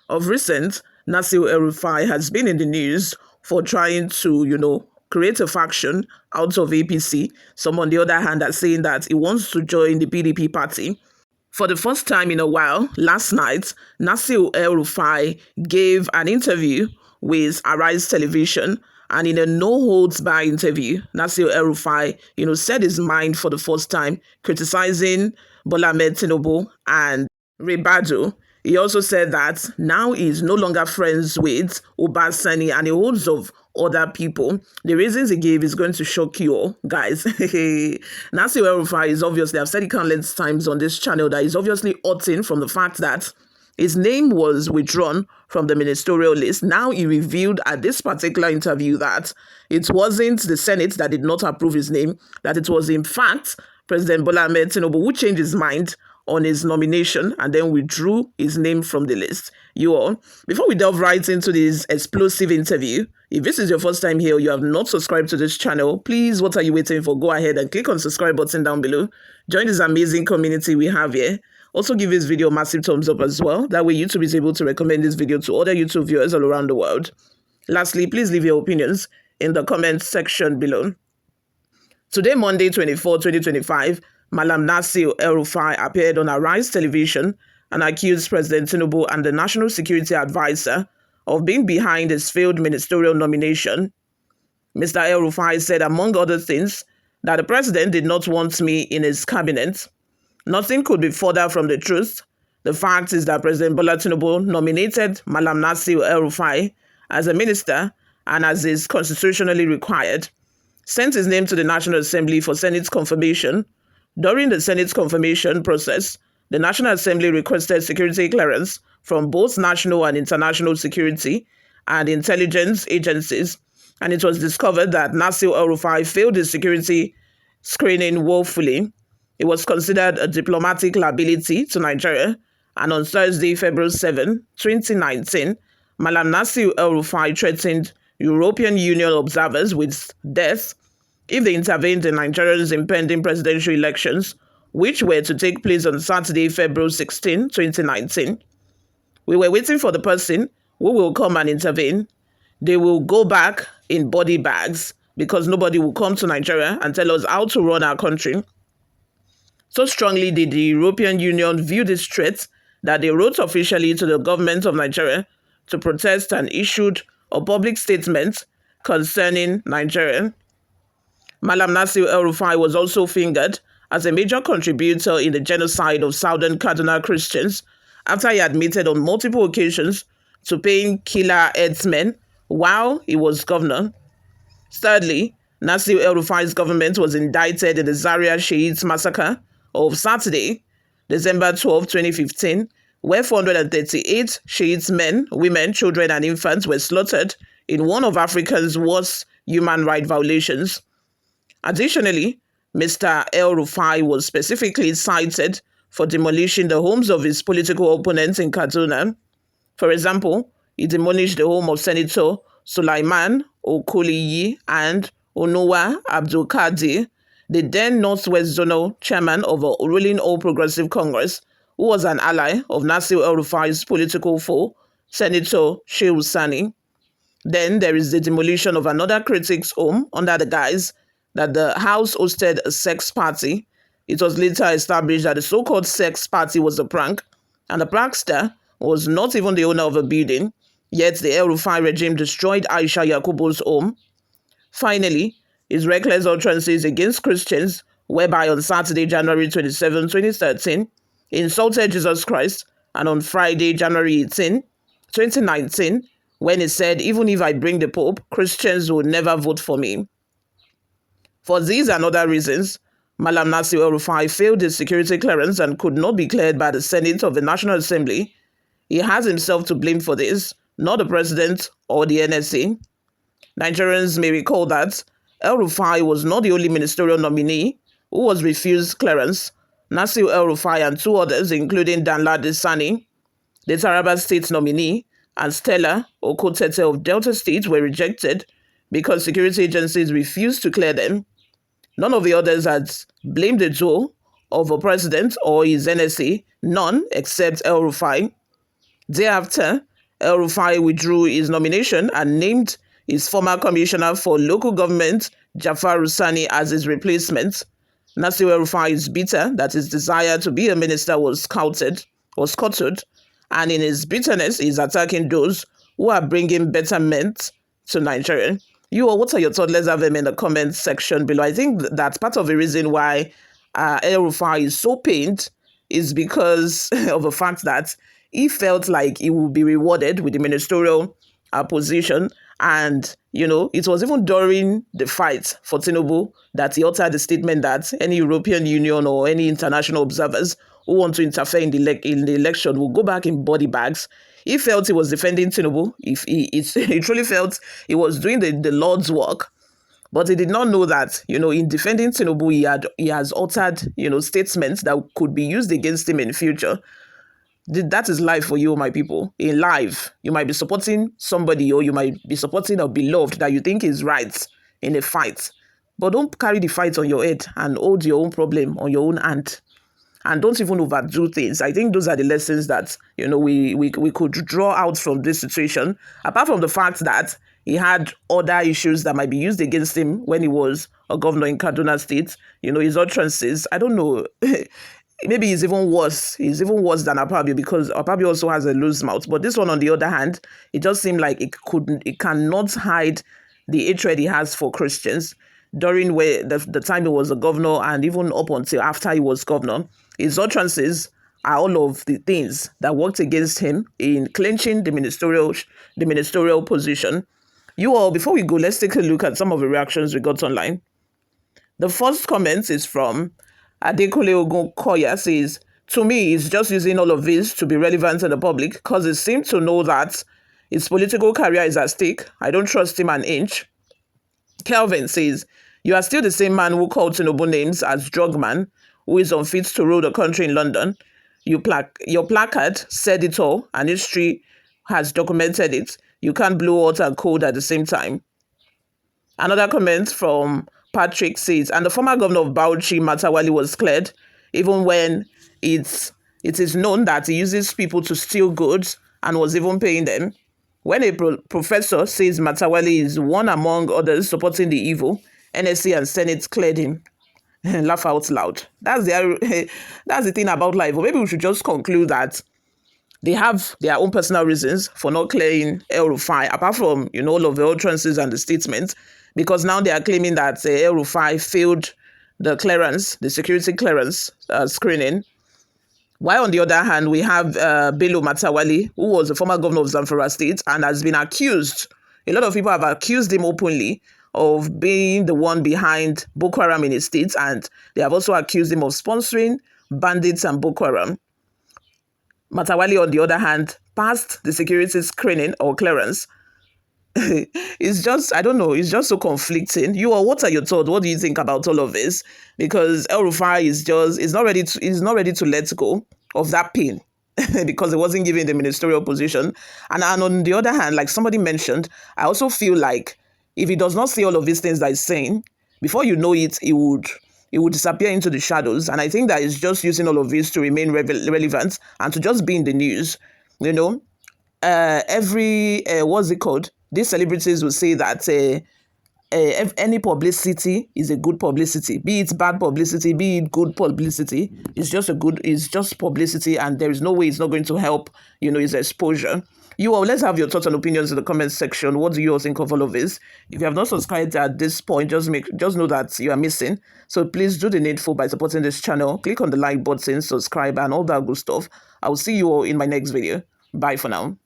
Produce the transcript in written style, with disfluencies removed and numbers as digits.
Of recent, Nasir El Rufai has been in the news for trying to, create a faction out of APC. Some, on the other hand, are saying that he wants to join the PDP party. For the first time in a while, last night, Nasir El Rufai gave an interview with Arise Television, and in a no-holds-barred interview, Nasir El Rufai, said his mind for the first time, criticizing Bola Ahmed Tinubu and Rebado. He also said that now he's no longer friends with Obasani and a host of other people. The reasons he gave is going to shock you all, guys. Nasir El Rufai is obviously, I've said it countless times on this channel, that he's obviously hurting from the fact that his name was withdrawn from the ministerial list. Now he revealed at this particular interview that it wasn't the Senate that did not approve his name, that it was in fact President Bola Ahmed Tinubu who changed his mind on his nomination and then withdrew his name from the list. You all, before we delve right into this explosive interview, if this is your first time here or you have not subscribed to this channel, please, what are you waiting for? Go ahead and click on the subscribe button down below. Join this amazing community we have here. Also give this video a massive thumbs up as well. That way YouTube is able to recommend this video to other YouTube viewers all around the world. Lastly, please leave your opinions in the comment section below. Today, Monday, 2025, Malam Nasir El Rufai appeared on Arise Television and accused President Tinubu and the National Security Advisor of being behind his failed ministerial nomination. Mr. El Rufai said, among other things, that the president did not want me in his cabinet. Nothing could be further from the truth. The fact is that President Bola Tinubu nominated Malam Nasir El Rufai as a minister and, as is constitutionally required, sent his name to the National Assembly for Senate confirmation. During the Senate confirmation process, the National Assembly requested security clearance from both national and international security and intelligence agencies, and it was discovered that Nasir El Rufai failed his security screening woefully. It was considered a diplomatic liability to Nigeria, and on Thursday, February 7, 2019, Malam Nasir El Rufai threatened European Union observers with death if they intervened in Nigeria's impending presidential elections, which were to take place on Saturday, February 16, 2019. We were waiting for the person who will come and intervene. They will go back in body bags because nobody will come to Nigeria and tell us how to run our country. So strongly did the European Union view this threat that they wrote officially to the government of Nigeria to protest and issued a public statement concerning Nigeria. Malam Nasir El Rufai was also fingered as a major contributor in the genocide of Southern Kaduna Christians after he admitted on multiple occasions to paying killer headsmen while he was governor. Thirdly, Nasir El Rufai's government was indicted in the Zaria Shahid's massacre of Saturday, December 12, 2015, where 438 Shahid's men, women, children, and infants were slaughtered in one of Africa's worst human rights violations. Additionally, Mr. El Rufai was specifically cited for demolishing the homes of his political opponents in Kaduna. For example, he demolished the home of Senator Sulaiman Okuliyi and Onuwa Abdul Kadir, the then Northwest Zonal Chairman of a ruling All Progressive Congress, who was an ally of Nasir El Rufai's political foe, Senator Shehu Sani. Then there is the demolition of another critic's home under the guise that the house hosted a sex party. It was later established that the so-called sex party was a prank, and the prankster was not even the owner of a building, yet the El Rufai regime destroyed Aisha Yakubu's home. Finally, his reckless utterances against Christians, whereby on Saturday, January 27, 2013, he insulted Jesus Christ, and on Friday, January 18, 2019, when he said, even if I bring the Pope, Christians will never vote for me. For these and other reasons, Malam Nasir El Rufai failed his security clearance and could not be cleared by the Senate of the National Assembly. He has himself to blame for this, not the president or the NSA. Nigerians may recall that El Rufai was not the only ministerial nominee who was refused clearance. Nasir El Rufai and two others, including Danladi Sani, the Taraba State nominee, and Stella Okotete of Delta State, were rejected because security agencies refused to clear them. None of the others had blamed the duo of a president or his NSA, none except El Rufai. Thereafter, El Rufai withdrew his nomination and named his former commissioner for local government, Jafar Rusani, as his replacement. Nasir El Rufai is bitter that his desire to be a minister was scuttled, and in his bitterness, he's attacking those who are bringing betterment to Nigeria. What are your thoughts? Let's have them in the comment section below. I think that's part of the reason why El Rufai is so pained is because of the fact that he felt like he would be rewarded with the ministerial position. And, it was even during the fight for Tinubu that he uttered the statement that any European Union or any international observers who want to interfere in the election will go back in body bags. He felt he was defending Tinubu. He truly felt he was doing the Lord's work. But he did not know that, in defending Tinubu, he has uttered, statements that could be used against him in the future. That is life for you, my people. In life, you might be supporting somebody or you might be supporting a beloved that you think is right in a fight. But don't carry the fight on your head and hold your own problem on your own hand. And don't even overdo things. I think those are the lessons that, we could draw out from this situation. Apart from the fact that he had other issues that might be used against him when he was a governor in Kaduna State. His utterances, I don't know. Maybe he's even worse. He's even worse than Akpabio because Akpabio also has a loose mouth. But this one, on the other hand, it just seemed like it cannot hide the hatred he has for Christians during the time he was a governor and even up until after he was governor. His utterances are all of the things that worked against him in clinching the ministerial position. Before we go, let's take a look at some of the reactions we got online. The first comment is from Ademolaadeleke Koya, says, to me, he's just using all of this to be relevant to the public because he seems to know that his political career is at stake. I don't trust him an inch. Kelvin says, you are still the same man who called Tinubu names as drug man, who is unfit to rule the country in London. Your placard said it all, and history has documented it. You can't blow hot and cold at the same time. Another comment from Patrick says, and the former governor of Bauchi, Matawali, was cleared, even when it is known that he uses people to steal goods and was even paying them. When a professor says Matawali is one among others supporting the evil, NSC and Senate cleared him. Laugh out loud. That's the thing about life. Or maybe we should just conclude that they have their own personal reasons for not clearing El Rufai, apart from, all of the utterances and the statements, because now they are claiming that El Rufai failed the security clearance screening. While on the other hand, we have Bello Matawali, who was the former governor of Zamfara State and has been accused. A lot of people have accused him openly of being the one behind Boko Haram in his state, and they have also accused him of sponsoring bandits and Boko Haram. Matawali, on the other hand, passed the security screening or clearance. It's just, I don't know, it's just so conflicting. What are your thoughts? What do you think about all of this? Because El Rufai is not ready to let go of that pain because he wasn't given the ministerial position. And on the other hand, like somebody mentioned, I also feel like if he does not see all of these things that he's saying, before you know it, he would disappear into the shadows. And I think that he's just using all of this to remain relevant and to just be in the news. What's it called? These celebrities will say that any publicity is a good publicity, be it bad publicity, be it good publicity. It's just publicity, and there is no way it's not going to help, his exposure. Let's have your thoughts and opinions in the comment section. What do you all think of all of this? If you have not subscribed at this point, just know that you are missing. So please do the needful by supporting this channel. Click on the like button, subscribe, and all that good stuff. I will see you all in my next video. Bye for now.